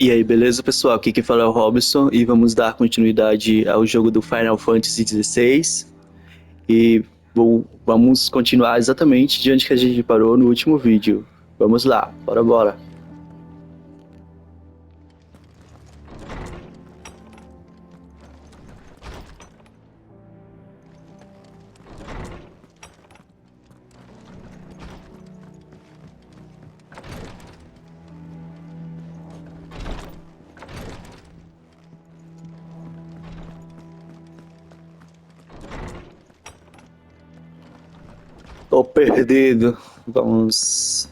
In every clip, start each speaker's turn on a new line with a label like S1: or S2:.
S1: E aí, beleza, pessoal? Aqui quem fala é o Robson e vamos dar continuidade ao jogo do Final Fantasy XVI. E vamos continuar exatamente de onde que a gente parou no último vídeo. Vamos lá, bora, bora. Tô perdido. Vamos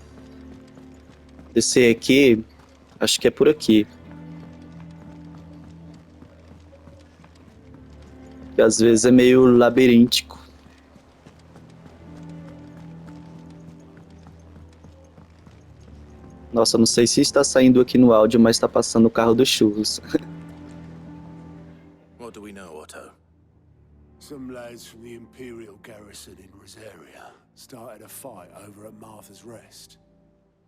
S1: descer aqui. Acho que é por aqui. Que às vezes é meio labiríntico. Nossa, não sei se está saindo aqui no áudio, mas está passando o carro dos churros.
S2: What do we know, Otto?
S3: Some lads from the Imperial garrison in Rosaria started a fight over at Martha's Rest.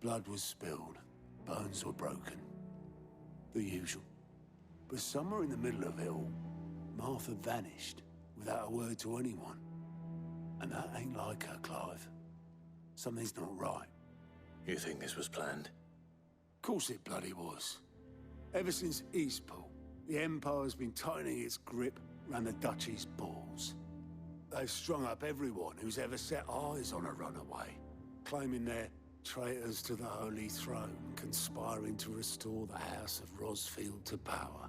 S3: Blood was spilled, bones were broken. The usual. But somewhere in the middle of it all, Martha vanished without a word to anyone. And that ain't like her, Clive. Something's not right.
S2: You think this was planned?
S3: Course it bloody was. Ever since Eastpool, the Empire's been tightening its grip round the Duchy's balls. They've strung up everyone who's ever set eyes on a runaway, claiming they're traitors to the Holy Throne, conspiring to restore the House of Rosfield to power.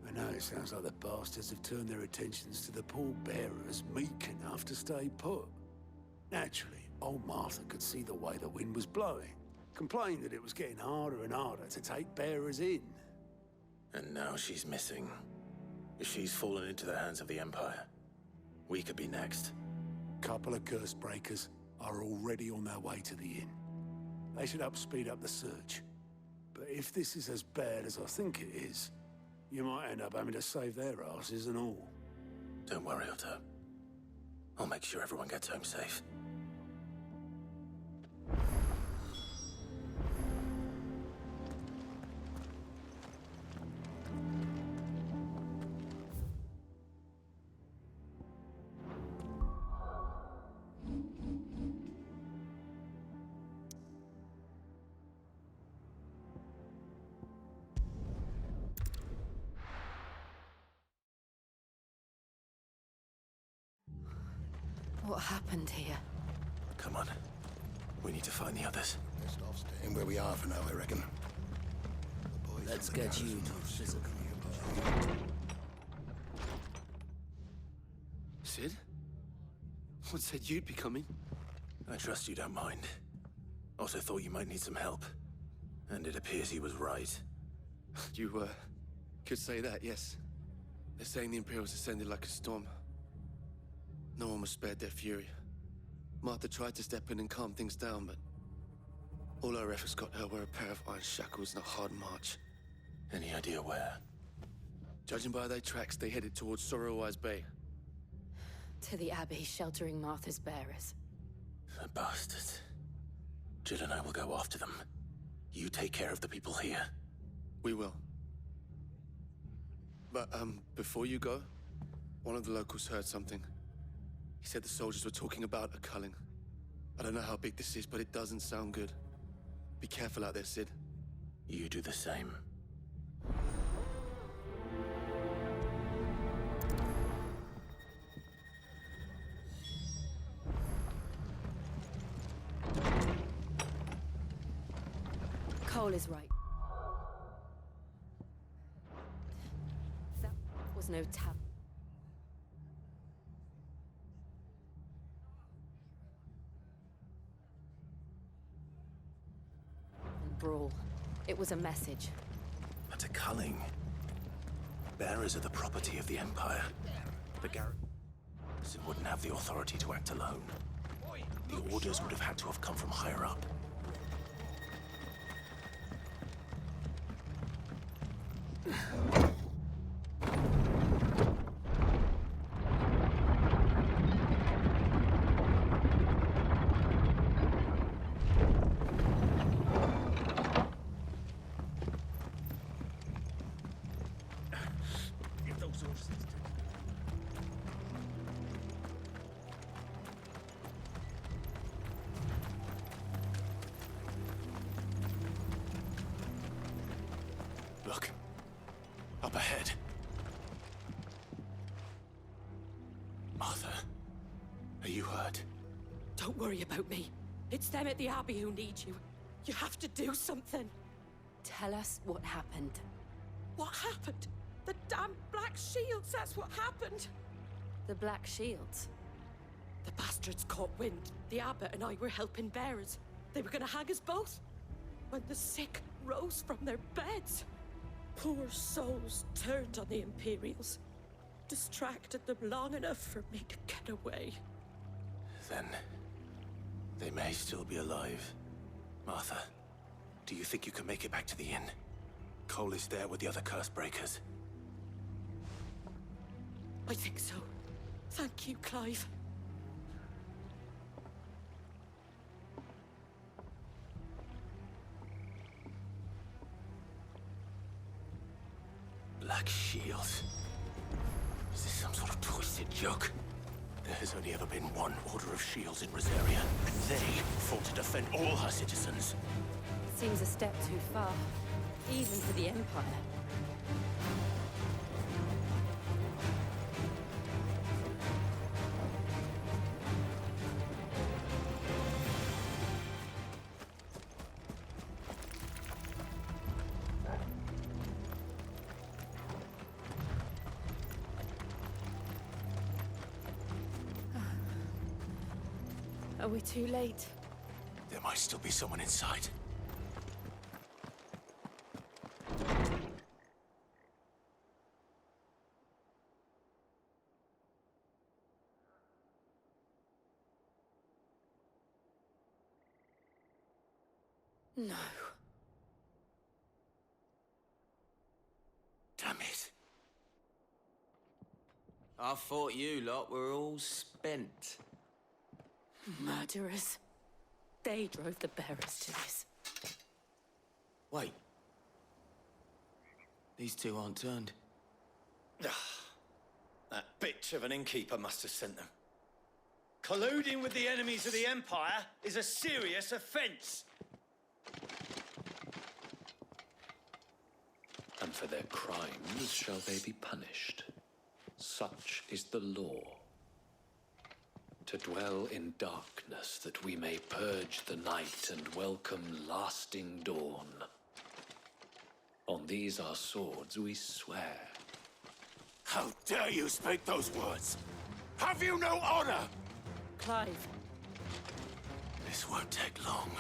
S3: And now it sounds like the bastards have turned their attentions to the pallbearers meek enough to stay put. Naturally, old Martha could see the way the wind was blowing, complained that it was getting harder and harder to take bearers in.
S2: And now she's missing. If she's fallen into the hands of the Empire, we could be next.
S3: Couple of curse breakers are already on their way to the inn. They should speed up the search. But if this is as bad as I think it is, you might end up having to save their asses and all.
S2: Don't worry, Otto. I'll make sure everyone gets home safe.
S4: What happened here?
S2: Come on. We need to find the others.
S5: Best off staying where we are for now, I reckon.
S6: Let's get you to physical.
S7: Sid? What said you'd be coming?
S2: I trust you don't mind. Also thought you might need some help. And it appears he was right.
S7: You, could say that, yes. They're saying the Imperials ascended like a storm. No one was spared their fury. Martha tried to step in and calm things down, but all our efforts got her were a pair of iron shackles and a hard march.
S2: Any idea where?
S7: Judging by their tracks, they headed towards Sorrowwise Bay.
S4: To the Abbey sheltering Martha's bearers.
S2: The bastards. Jill and I will go after them. You take care of the people here.
S7: We will. But, before you go, one of the locals heard something. He said the soldiers were talking about a culling. I don't know how big this is, but it doesn't sound good. Be careful out there, Sid.
S2: You do the same.
S4: Cole is right. That was no tap. Brawl. It was a message.
S2: But a culling. Bearers are the property of the Empire. The garrison wouldn't have the authority to act alone. The orders would have had to have come from higher up. Look. Up ahead. Martha, are you hurt?
S8: Don't worry about me. It's them at the Abbey who need you. You have to do something.
S4: Tell us what happened.
S8: What happened? The damn Black Shields, that's what happened.
S4: The Black Shields?
S8: The bastards caught wind. The abbot and I were helping bearers. They were gonna hang us both. When the sick rose from their beds. Poor souls turned on the Imperials. Distracted them long enough for me to get away.
S2: Then they may still be alive. Martha, do you think you can make it back to the inn? Cole is there with the other curse breakers.
S8: I think so. Thank you, Clive.
S2: Black Shields. Is this some sort of twisted joke? There has only ever been one Order of Shields in Rosaria, and they fought to defend all her citizens.
S4: Seems a step too far, even for the Empire. Are we too late?
S2: There might still be someone inside.
S8: No.
S2: Damn it.
S6: I thought you lot were all spent.
S8: Murderers. They drove the bearers to this.
S6: Wait. These two aren't turned.
S9: That bitch of an innkeeper must have sent them. Colluding with the enemies of the Empire is a serious offense.
S10: And for their crimes shall they be punished. Such is the law. To dwell in darkness, that we may purge the night and welcome lasting dawn. On these our swords we swear.
S2: How dare you speak those words? Have you no honor?
S8: Clive.
S2: This won't take long.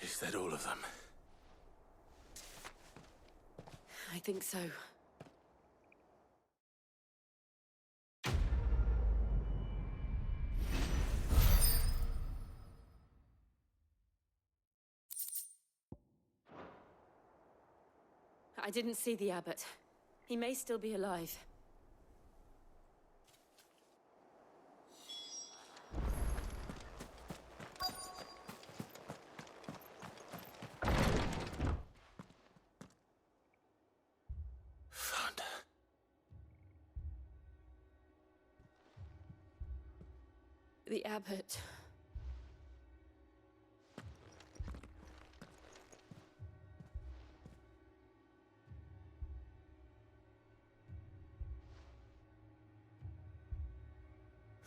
S2: Is that all of them?
S8: I think so. I didn't see the abbot. He may still be alive.
S4: The abbot.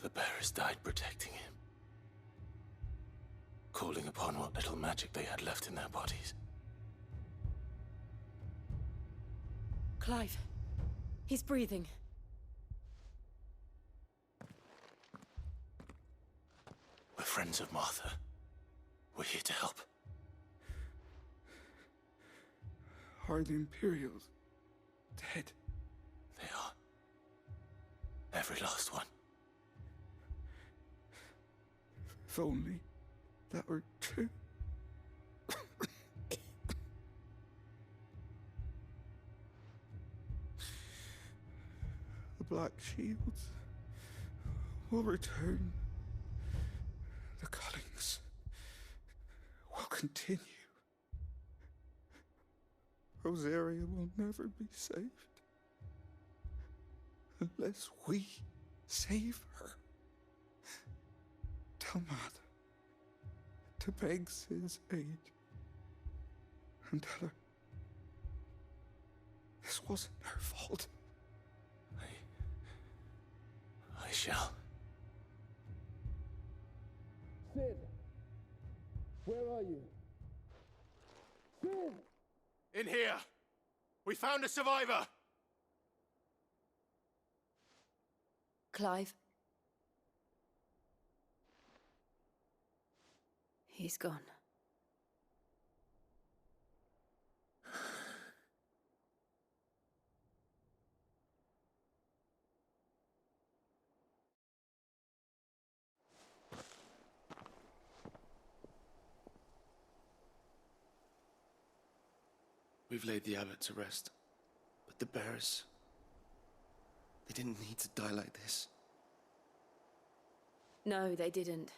S2: The bearers died protecting him, calling upon what little magic they had left in their bodies.
S4: Clive. He's breathing.
S2: We're friends of Martha. We're here to help.
S11: Are the Imperials dead?
S2: They are. Every last one.
S11: If only that were true. The Black Shields will return. The cullings will continue. Rosaria will never be saved unless we save her. Tell Mother to beg Sid's aid and tell her this wasn't her fault.
S2: I shall.
S11: Sid, where are you? Sid!
S2: In here! We found a survivor!
S4: Clive. He's gone.
S7: We've laid the abbot to rest. But the bearers... they didn't need to die like this.
S4: No, they didn't.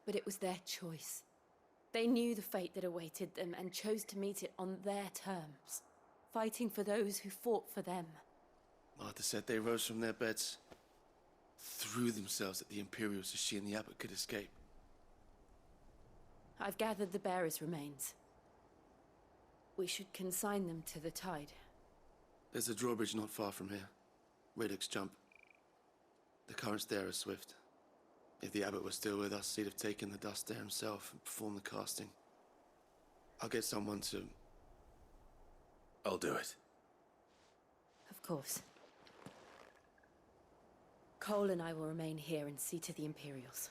S4: But it was their choice. They knew the fate that awaited them and chose to meet it on their terms, fighting for those who fought for them.
S7: Martha said they rose from their beds, threw themselves at the Imperials so she and the abbot could escape.
S4: I've gathered the bearers' remains. We should consign them to the tide.
S7: There's a drawbridge not far from here. Radix jump. The currents there are swift. If the abbot was still with us, he'd have taken the dust there himself and performed the casting. I'll get someone to...
S2: I'll do it.
S4: Of course. Cole and I will remain here and see to the Imperials.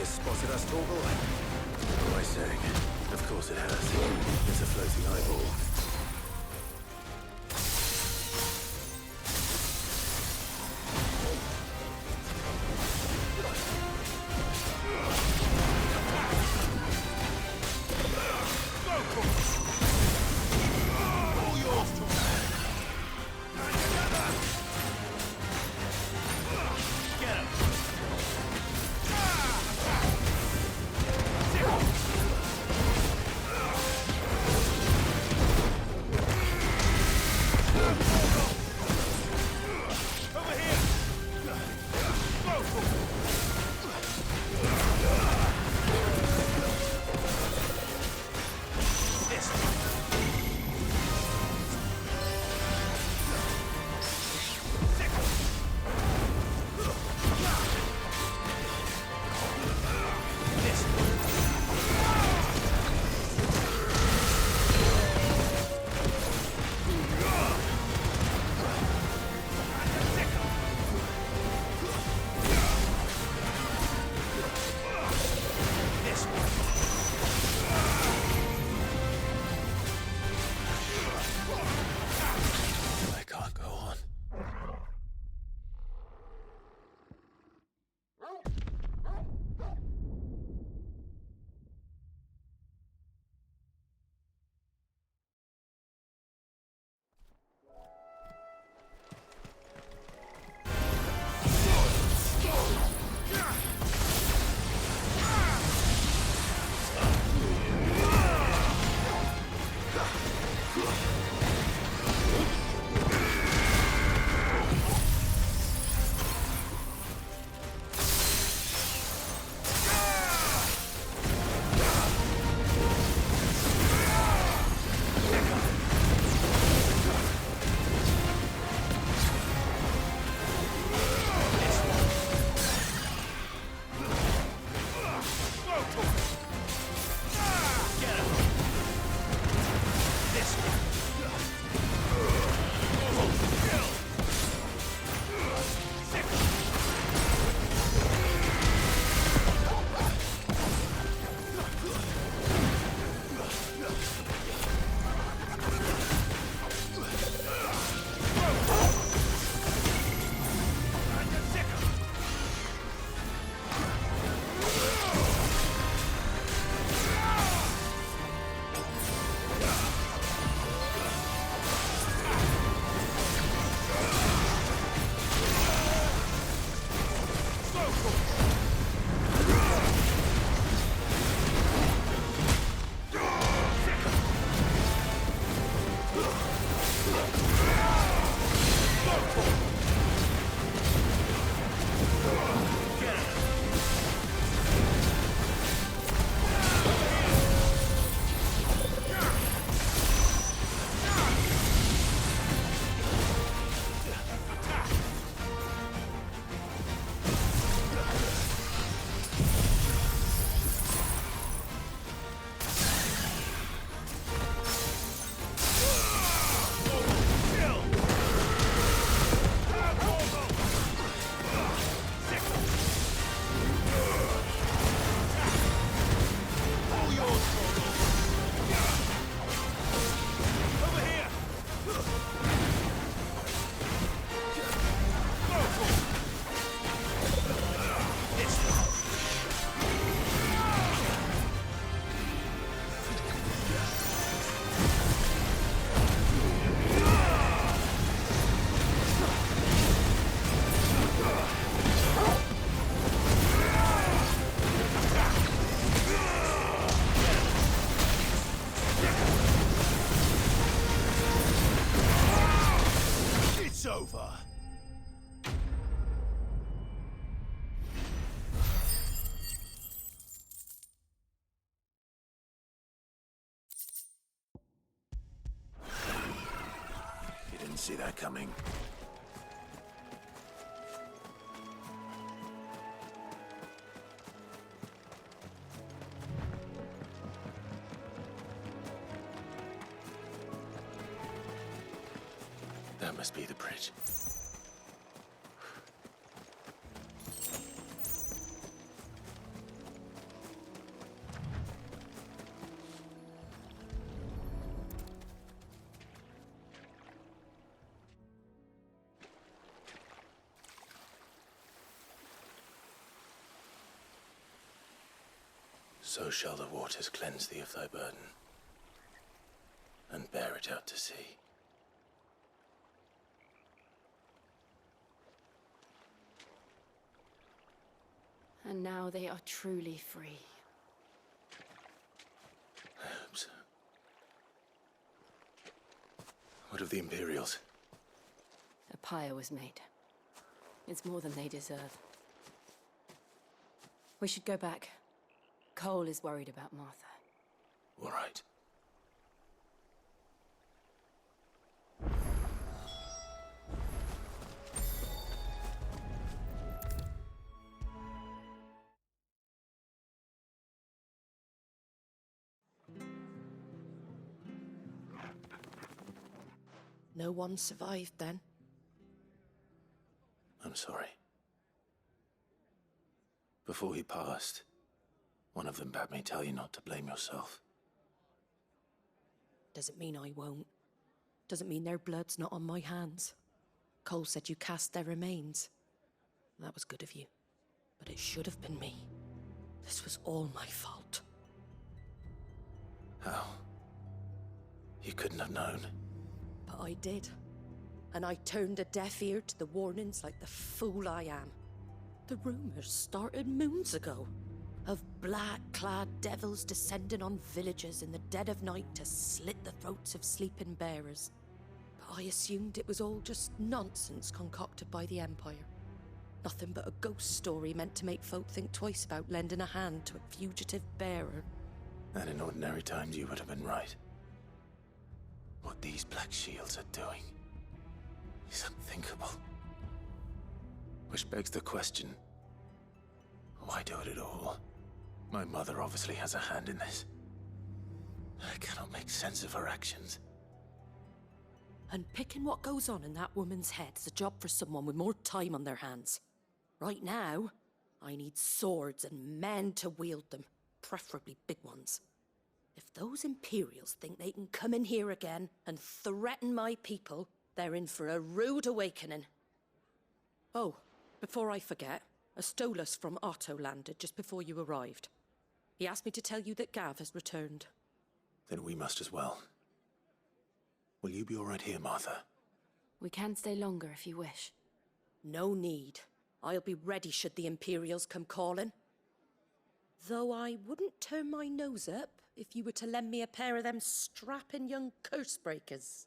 S2: Spotted us, tall boy? What am I saying? Of course it has. It's a floating eyeball. All yours, get him!
S3: see that coming.
S2: That must be the bridge. So shall the waters cleanse thee of thy burden, and bear it out to sea.
S4: And now they are truly free.
S2: I hope so. What of the Imperials?
S4: A pyre was made. It's more than they deserve. We should go back. Cole is worried about Martha.
S2: All right.
S8: No one survived then?
S2: I'm sorry. Before he passed, one of them bade me tell you not to blame yourself.
S8: Doesn't mean I won't. Doesn't mean their blood's not on my hands. Cole said you cast their remains. That was good of you. But it should have been me. This was all my fault.
S2: How? You couldn't have known.
S8: But I did. And I turned a deaf ear to the warnings like the fool I am. The rumors started moons ago. Of black-clad devils descending on villages in the dead of night to slit the throats of sleeping bearers. But I assumed it was all just nonsense concocted by the Empire. Nothing but a ghost story meant to make folk think twice about lending a hand to a fugitive bearer.
S2: And in ordinary times you would have been right. What these Black Shields are doing is unthinkable. Which begs the question, why do it at all? My mother obviously has a hand in this. I cannot make sense of her actions.
S8: Unpicking what goes on in that woman's head is a job for someone with more time on their hands. Right now, I need swords and men to wield them, preferably big ones. If those Imperials think they can come in here again and threaten my people, they're in for a rude awakening. Oh, before I forget, a Stolas from Otto landed just before you arrived. He asked me to tell you that Gav has returned.
S2: Then we must as well. Will you be all right here, Martha?
S4: We can stay longer if you wish.
S8: No need. I'll be ready should the Imperials come calling. Though I wouldn't turn my nose up if you were to lend me a pair of them strapping young curse breakers.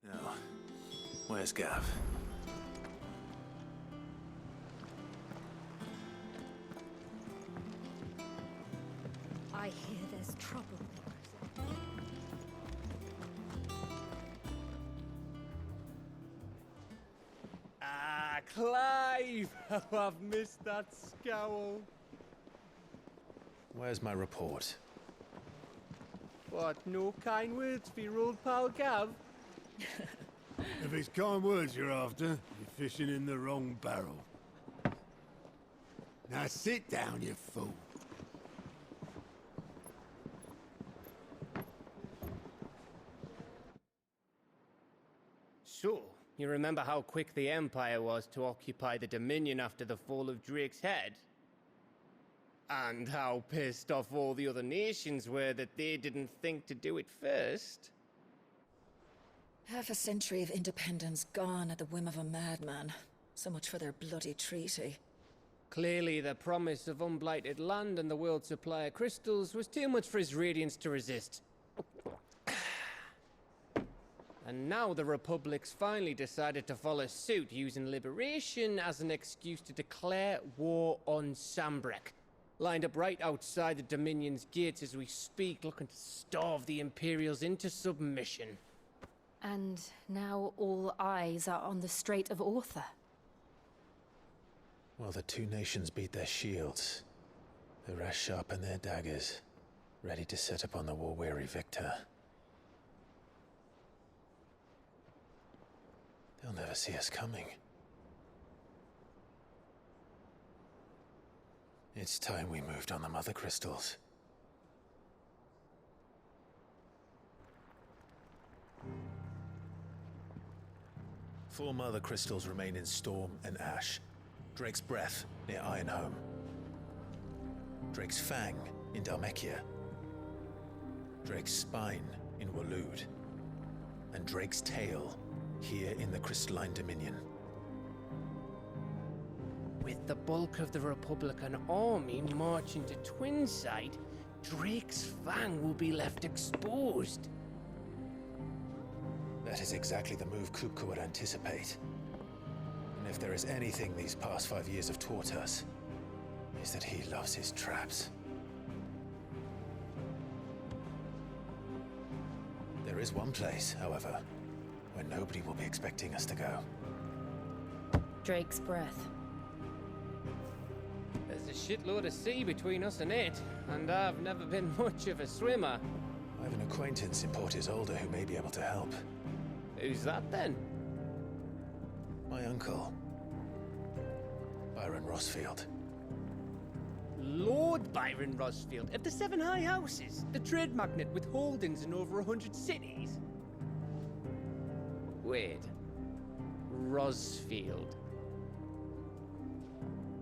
S2: Now, where's Gav?
S12: I hear there's trouble.
S13: Ah, Clive! How I've missed that scowl.
S2: Where's my report?
S13: What, no kind words for your old pal Gav?
S3: If it's kind words you're after, you're fishing in the wrong barrel. Now sit down, you fool.
S13: So, you remember how quick the Empire was to occupy the Dominion after the fall of Drake's Head? And how pissed off all the other nations were that they didn't think to do it first.
S14: Half a century of independence gone at the whim of a madman. So much for their bloody treaty.
S13: Clearly, the promise of unblighted land and the world's supply of crystals was too much for his radiance to resist. And now the Republic's finally decided to follow suit, using liberation as an excuse to declare war on Sambrek. Lined up right outside the Dominion's gates as we speak, looking to starve the Imperials into submission.
S4: And now all eyes are on the Strait of Author.
S2: While the two nations beat their shields, the rest sharpen their daggers, ready to set upon the war-weary victor. They'll never see us coming. It's time we moved on the Mother Crystals. Four Mother Crystals remain in Storm and Ash. Drake's Breath near Ironhome. Drake's Fang in Dhalmekia. Drake's Spine in Waloed. And Drake's Tail here in the Crystalline Dominion.
S13: With the bulk of the Republican army marching to Twinside, Drake's Fang will be left exposed.
S2: That is exactly the move Kupka would anticipate. And if there is anything these past 5 years have taught us, is that he loves his traps. There is one place, however, where nobody will be expecting us to go.
S4: Drake's Breath.
S13: There's a shitload of sea between us and it, and I've never been much of a swimmer.
S2: I have an acquaintance in Port Isolde who may be able to help.
S13: Who's that then?
S2: My uncle, Byron Rosfield.
S13: Lord Byron Rosfield of the Seven High Houses, the trade magnate with holdings in over 100 cities. Wait, Rosfield.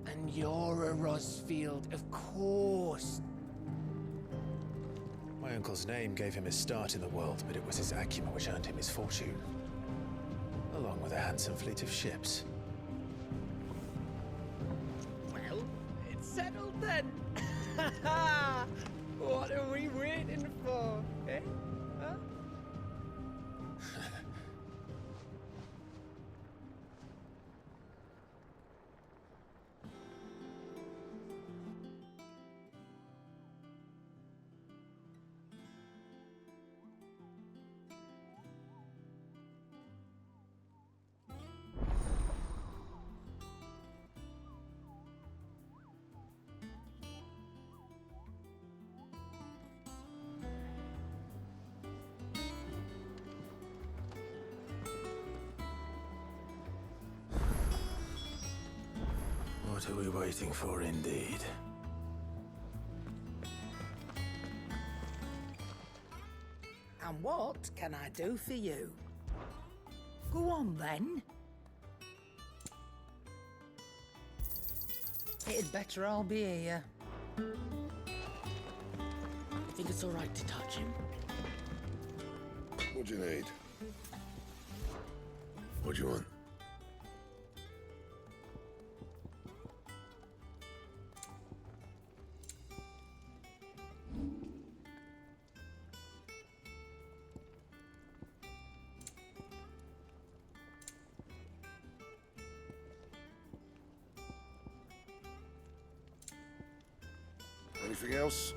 S13: And you're a Rosfield, of course.
S2: My uncle's name gave him his start in the world, but it was his acumen which earned him his fortune, along with a handsome fleet of ships.
S13: Well, it's settled then. What are we waiting for, eh? Huh?
S2: What are we waiting for, indeed?
S15: And what can I do for you? Go on, then. It'd better I'll be here.
S6: I think it's all right to touch him.
S5: What do you need? What do you want? Anything else?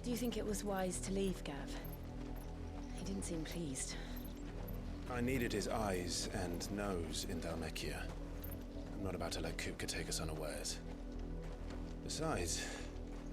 S4: Do you think it was wise to leave, Gav? He didn't seem pleased.
S2: I needed his eyes and nose in Dhalmekia. I'm not about to let Kupka take us unawares. Besides,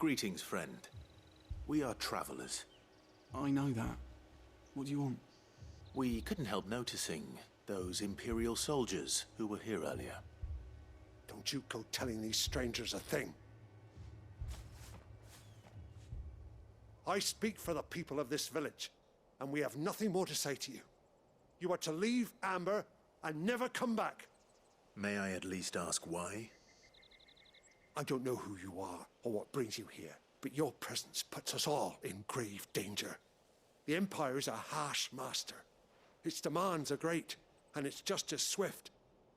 S2: Greetings, friend. We are travelers.
S11: I know that. What do you want?
S2: We couldn't help noticing those Imperial soldiers who were here earlier.
S16: Don't you go telling these strangers a thing. I speak for the people of this village, and we have nothing more to say to you. You are to leave Amber and never come back.
S2: May I at least ask why?
S16: I don't know who you are or what brings you here, but your presence puts us all in grave danger. The Empire is a harsh master. Its demands are great, and its justice swift.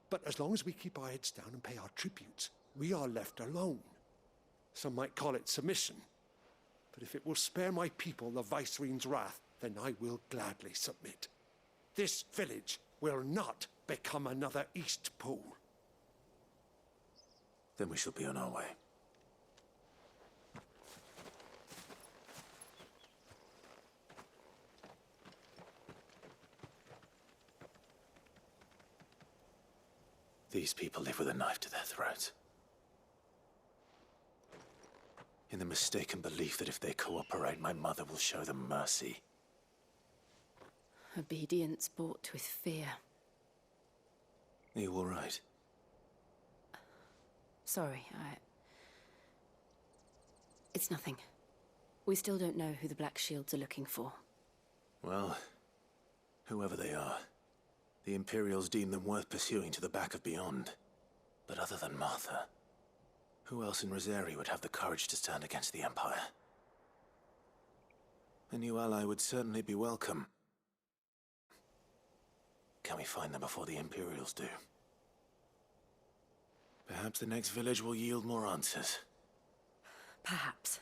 S16: But as long as we keep our heads down and pay our tributes, we are left alone. Some might call it submission. But if it will spare my people the Viceroy's wrath, then I will gladly submit. This village will not become another East Pool.
S2: Then we shall be on our way. These people live with a knife to their throats. In the mistaken belief that if they cooperate, my mother will show them mercy.
S4: Obedience bought with fear.
S2: Are you all right?
S4: Sorry, It's nothing. We still don't know who the Black Shields are looking for.
S2: Well, whoever they are, the Imperials deem them worth pursuing to the back of beyond. But other than Martha, who else in Rosari would have the courage to stand against the Empire? A new ally would certainly be welcome. Can we find them before the Imperials do? Perhaps the next village will yield more answers.
S4: Perhaps.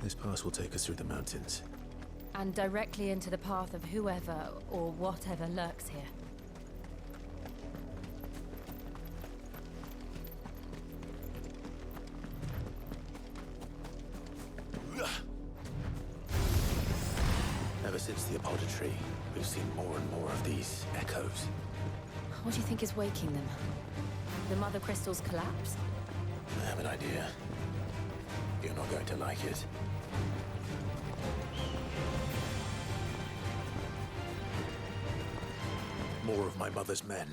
S2: This pass will take us through the mountains.
S4: And directly into the path of whoever or whatever lurks here.
S2: Ever since the Apoditry, we've seen more and more of these echoes.
S4: What do you think is waking them? The Mother Crystal's collapse?
S2: I have an idea. You're not going to like it. More of my mother's men.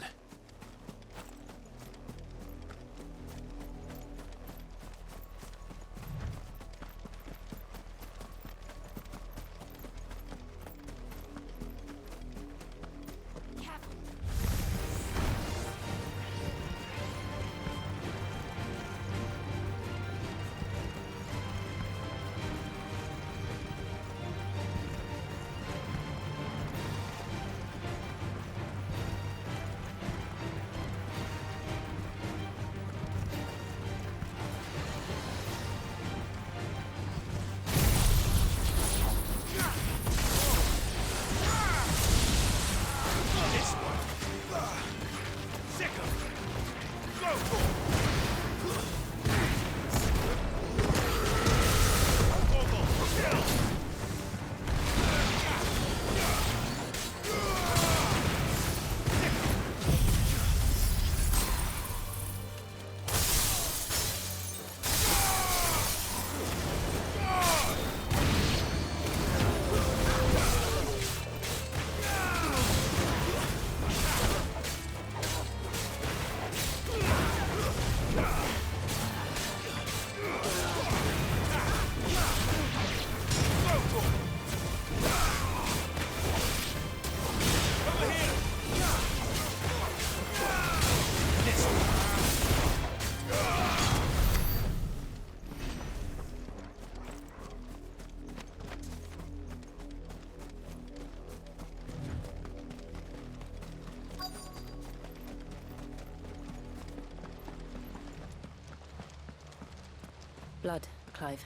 S4: Blood, Clive.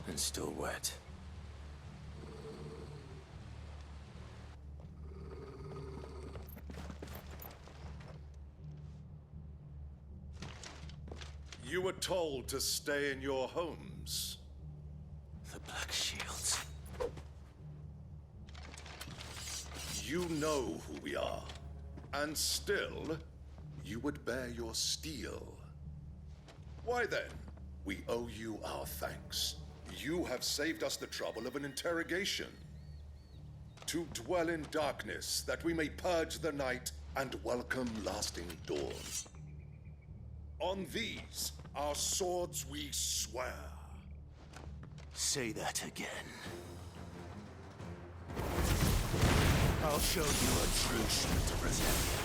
S2: And still wet.
S5: You were told to stay in your homes.
S2: The Black Shields.
S5: You know who we are. And still, you would bear your steel. Why then, we owe you our thanks. You have saved us the trouble of an interrogation. To dwell in darkness, that we may purge the night and welcome lasting dawn. On these, our swords we swear.
S2: Say that again. I'll show you a true shield to present.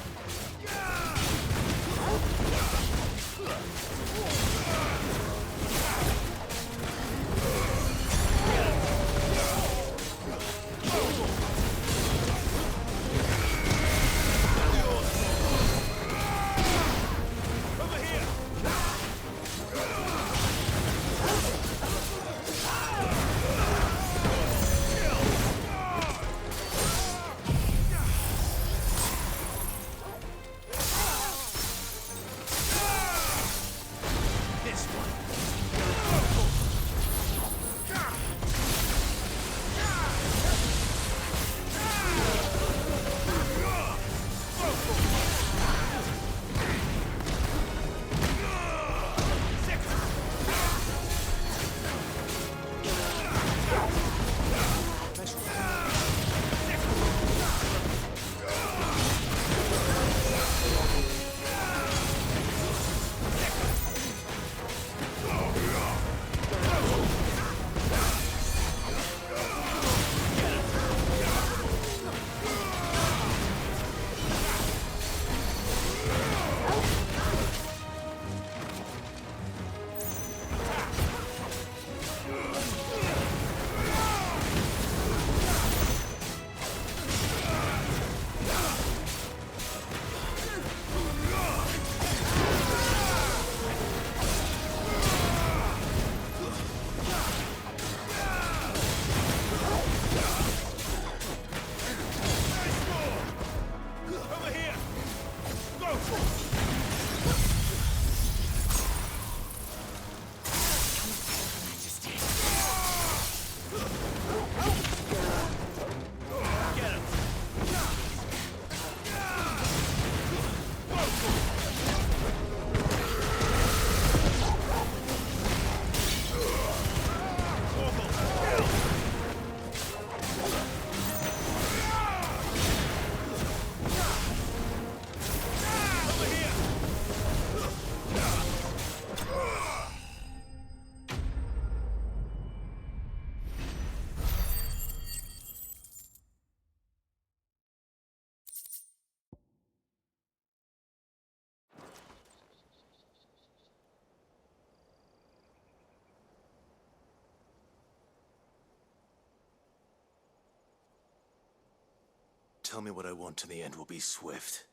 S2: Tell me what I want and the end will be swift.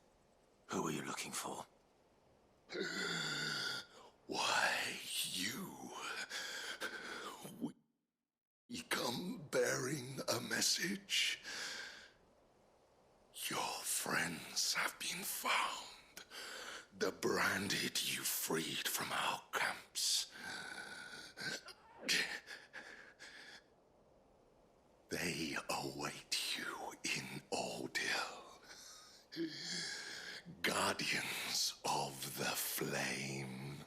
S2: Who are you looking for?
S5: Why, you. We come bearing a message. Your friends have been found. The branded you freed from our camps. They await you in Ordeal. Guardians of the Flame.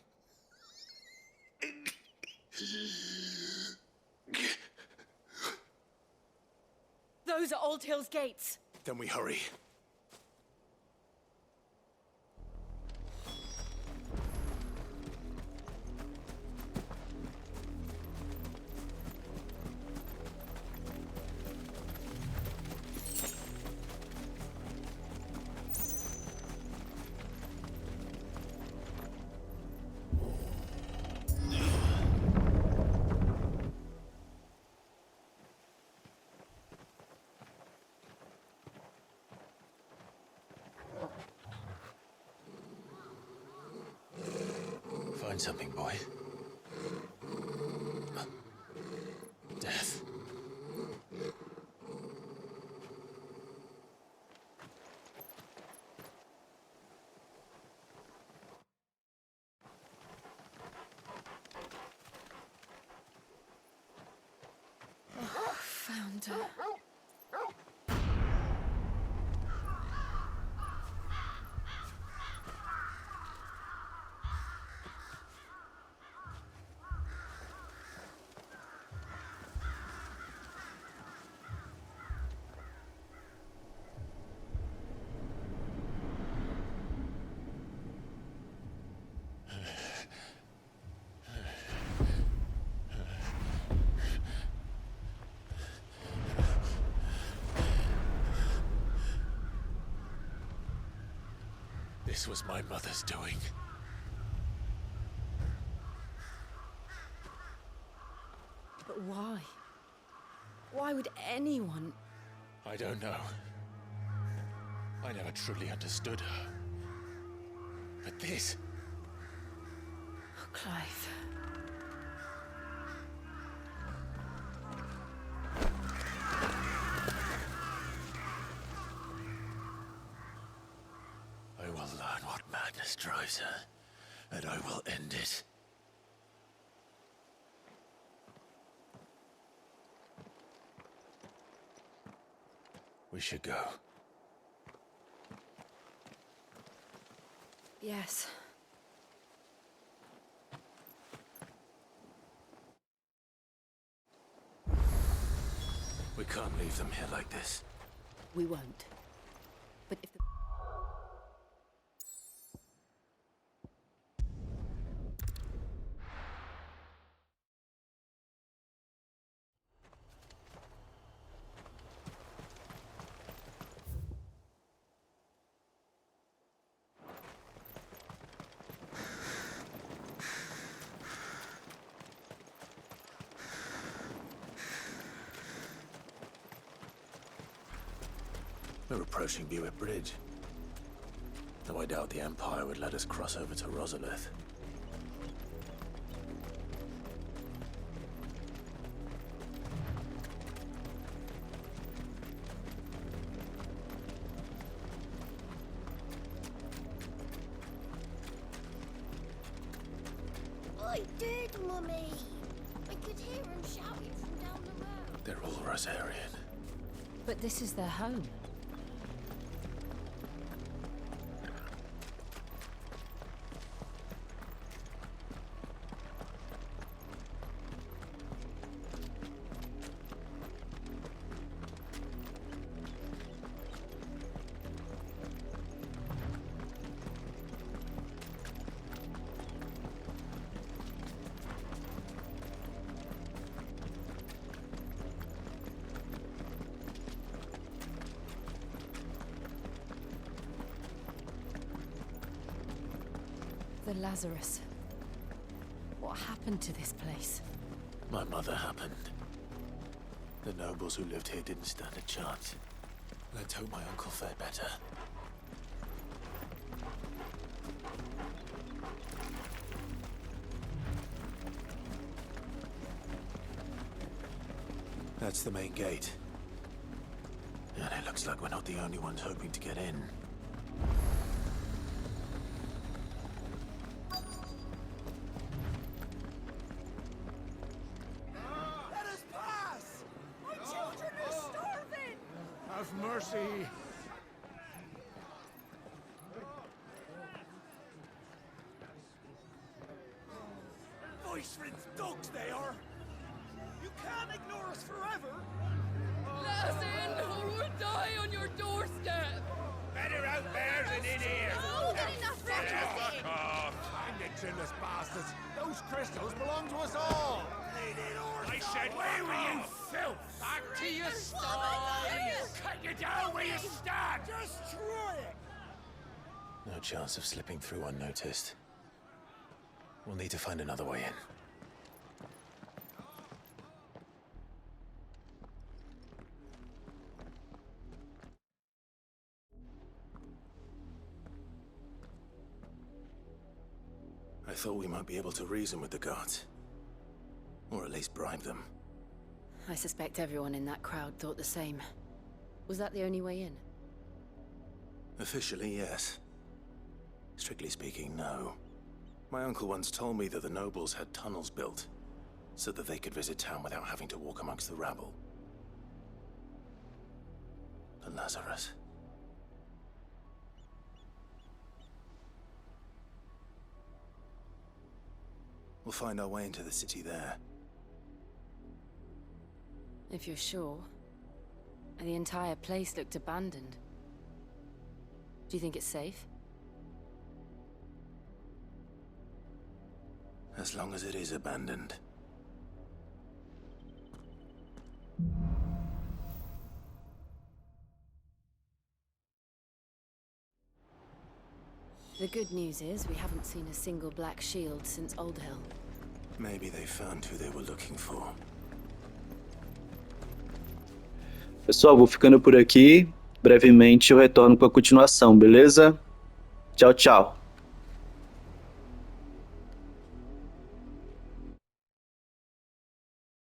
S4: Those are Old Hill's gates.
S2: Then we hurry. Find something, boy. Death.
S14: And,
S2: This was my mother's doing.
S4: But why? Why would anyone?
S2: I don't know. I never truly understood her. But this...
S4: Oh, Clive.
S2: I will learn what madness drives her, and I will end it. We should go.
S4: Yes.
S2: We can't leave them here like this.
S4: We won't. But if the...
S2: We're approaching Buick Bridge. Though I doubt the Empire would let us cross over to Rosalith.
S12: I did, Mummy. I could hear him shouting from down the road.
S2: They're all Rosarian.
S4: But this is their home. The Lazarus. What happened to this place?
S2: My mother happened. The nobles who lived here didn't stand a chance. Let's hope my uncle fared better. That's the main gate. And it looks like we're not the only ones hoping to get in.
S3: Let us pass! My children are starving! Have mercy! Voice-rinsed dogs they are! You can't ignore us forever!
S17: Let us in, or we'll die on your doorstep!
S3: Better out there than in here!
S12: Oh, get enough reckless!
S3: Fuck off! Find the chinless bastards! Those crystals belong to us all! I said, away with you, filth! Back to your stalls! Cut you down where you stand! Destroy it!
S2: No chance of slipping through unnoticed. We'll need to find another way in. I thought we might be able to reason with the guards. Or at least bribe them.
S4: I suspect everyone in that crowd thought the same. Was that the only way in?
S2: Officially, yes. Strictly speaking, no. My uncle once told me that the nobles had tunnels built, so that they could visit town without having to walk amongst the rabble. for Lazarus. We'll find our way into the city there.
S4: If you're sure. The entire place looked abandoned. Do you think it's safe?
S2: As long as it is abandoned.
S4: The good news is we haven't seen a single black shield since Old Hill.
S2: Maybe they found who they were looking for.
S1: Pessoal, vou ficando por aqui. Brevemente eu retorno com a continuação, beleza? Tchau, tchau.